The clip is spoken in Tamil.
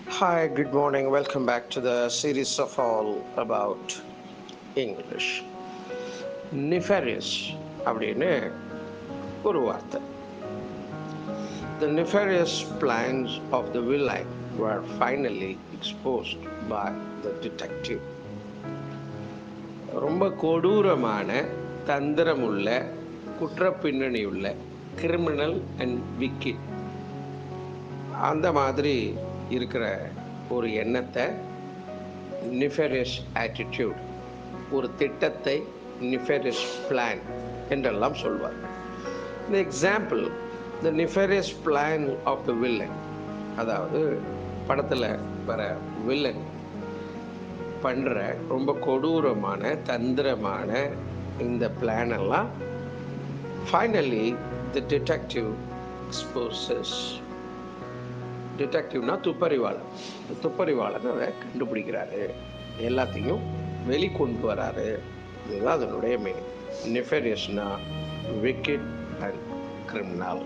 Hi, good morning. Welcome back to the series of all about English. Nefarious அப்படின்னு ஒரு வார்த்தை. The nefarious plans of the villain were finally exposed by the detective. ரொம்ப கொடூரமான தந்திரமுள்ள குற்றப்பின்னணியுள்ள கிரிமினல் அண்ட் விக்கிட் அந்த மாதிரி இருக்கிற ஒரு எண்ணத்தை nefarious attitude, ஒரு திட்டத்தை nefarious plan என்றெல்லாம் சொல்வார். இந்த example the nefarious plan of the villain, அதாவது படத்தில் வர வில்லன் பண்ணுற ரொம்ப கொடூரமான தந்திரமான இந்த பிளான் எல்லாம் ஃபைனலி தி டிடெக்டிவ் எக்ஸ்போசஸ். டிடெக்டிவ்னா துப்பறிவாளர். துப்பறிவாளர் அதை கண்டுபிடிக்கிறாரு, எல்லாத்தையும் வெளிக்கொண்டு வராரு. இதுதான் அதனுடைய மெயின். நெஃபேரியஸ்னா விக்கெட் அண்ட் கிரிமினல்.